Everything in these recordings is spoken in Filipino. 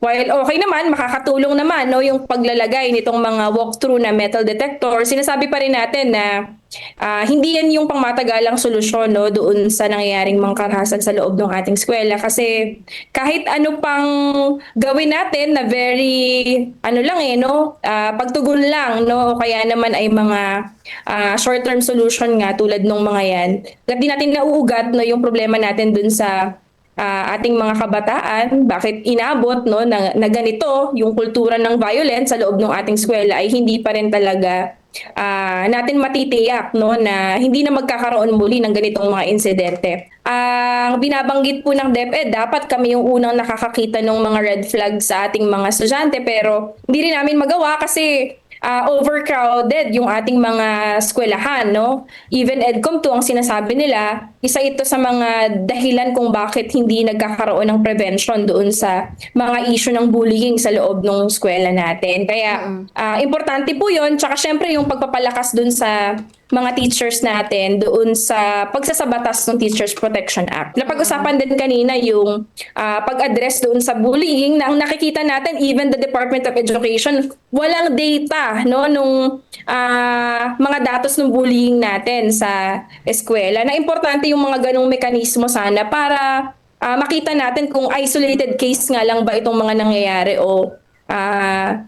While okay naman, makakatulong naman no, yung paglalagay nitong mga walkthrough na metal detector, sinasabi pa rin natin na hindi yan yung pangmatagalang solusyon no, doon sa nangyayaring mga karahasan sa loob ng ating eskwela. Kasi kahit ano pang gawin natin na very, ano lang no, pagtugon lang, no, o kaya naman ay mga short-term solution nga tulad ng mga yan, di natin nauugat no, yung problema natin dun sa ating mga kabataan, bakit inabot no na ganito yung kultura ng violence sa loob ng ating eskwela ay hindi pa rin talaga natin matitiyak no na hindi na magkakaroon muli ng ganitong mga insidente. Ang binabanggit po ng DepEd, dapat kami yung unang nakakakita ng mga red flags sa ating mga estudyante pero hindi rin namin magawa kasi overcrowded yung ating mga eskwelahan, no? Even EDCOM 2 ang sinasabi nila, isa ito sa mga dahilan kung bakit hindi nagkakaroon ng prevention doon sa mga issue ng bullying sa loob ng eskwela natin. Kaya importante po 'yon, tsaka syempre yung pagpapalakas doon sa mga teachers natin doon sa pagsasabatas ng Teachers Protection Act. Napag-usapan din kanina yung pag-address doon sa bullying na ang nakikita natin even the Department of Education walang data no nung mga datos ng bullying natin sa eskwela. Na importante yung mga ganong mekanismo sana para makita natin kung isolated case nga lang ba itong mga nangyayari o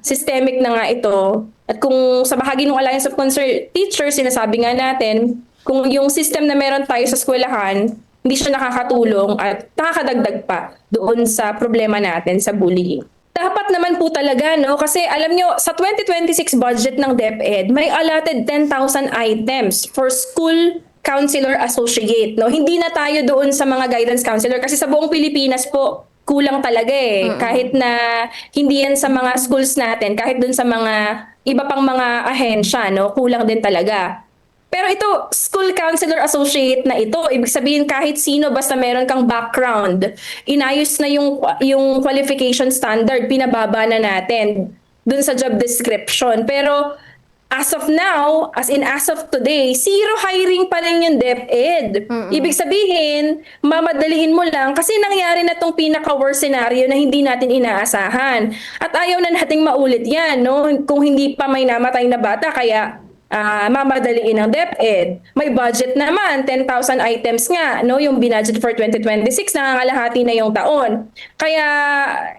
systemic na nga ito. At kung sa bahagi ng Alliance of Concerned Teachers, sinasabi nga natin, kung yung system na meron tayo sa eskwelahan, hindi siya nakakatulong at nakakadagdag pa doon sa problema natin sa bullying. Dapat naman po talaga, no? Kasi alam nyo, sa 2026 budget ng DepEd, may allotted 10,000 items for school counselor associate, no? Hindi na tayo doon sa mga guidance counselor kasi sa buong Pilipinas po, kulang talaga eh. Kahit na hindi yan sa mga schools natin, kahit dun sa mga iba pang mga ahensya, no, kulang din talaga. Pero ito, school counselor associate na ito, ibig sabihin kahit sino basta meron kang background, inayos na yung qualification standard, pinababa na natin dun sa job description. Pero as of now, as of today, zero hiring pa rin yung DepEd. Ibig sabihin, mamadaliin mo lang kasi nangyari na tong pinaka-worst scenario na hindi natin inaasahan. At ayaw na nating maulit yan, no? Kung hindi pa may namatay na bata, kaya mamadaliin ng DepEd. May budget naman, 10,000 items nga, no? Yung binudget for 2026, nangangalahati na yung taon. Kaya,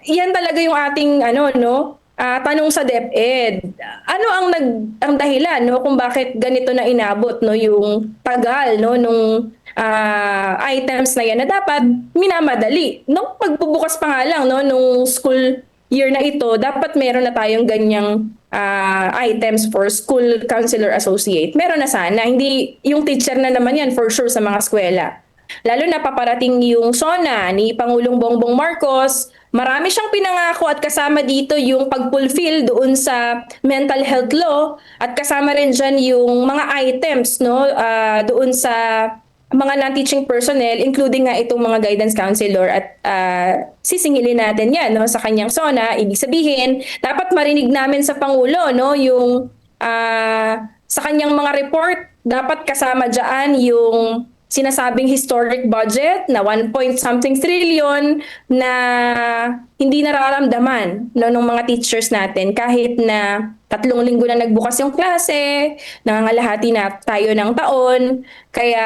yan talaga yung ating, tanong sa DepEd, ano ang dahilan no kung bakit ganito na inabot no yung tagal no nung items na yan na dapat minamadali. No pagbubukas pa nga lang no nung school year na ito, dapat meron na tayong ganyang items for school counselor associate. Meron na sana, hindi yung teacher na naman yan for sure sa mga eskwela. Lalo na paparating yung SONA ni Pangulong Bongbong Marcos. Marami siyang pinangako at kasama dito yung pag-fulfill doon sa mental health law at kasama rin dyan yung mga items no doon sa mga non-teaching personnel including nga itong mga guidance counselor at sisingilin natin yan no sa kanyang SONA. Ibig sabihin, dapat marinig namin sa Pangulo no yung sa kanyang mga report dapat kasama diyan yung sinasabing historic budget na 1 point something trillion na hindi nararamdaman no, ng mga teachers natin kahit na 3 linggo na nagbukas yung klase, nangangalahati na tayo ng taon. Kaya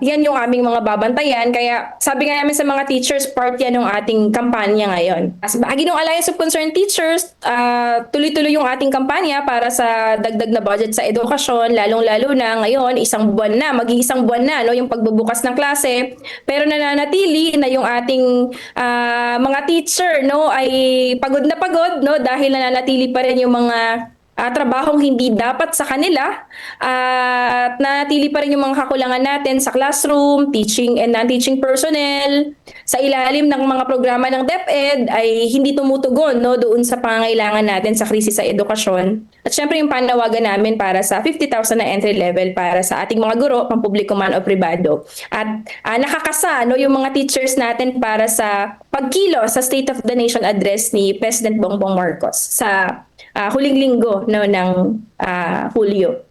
yan yung aming mga babantayan. Kaya sabi nga namin sa mga teachers, part yan ng ating kampanya ngayon. As bahagi ng Alliance of Concerned Teachers, tuloy-tuloy yung ating kampanya para sa dagdag na budget sa edukasyon, lalong-lalo na ngayon, mag-iisang buwan na no, yung pagbubukas ng klase. Pero nananatili na yung ating mga teacher no, ay pagod no, dahil nananatili pa rin yung mga trabahong hindi dapat sa kanila at nanatili pa rin yung mga kakulangan natin sa classroom, teaching and non-teaching personnel. Sa ilalim ng mga programa ng DepEd ay hindi tumutugon no, doon sa pangangailangan natin sa krisis sa edukasyon. At syempre yung panawagan namin para sa 50,000 na entry level para sa ating mga guro, pampubliko man o pribado. At nakakasa no, yung mga teachers natin para sa pagkilo sa State of the Nation address ni President Bongbong Marcos sa huling linggo no, ng Hulyo.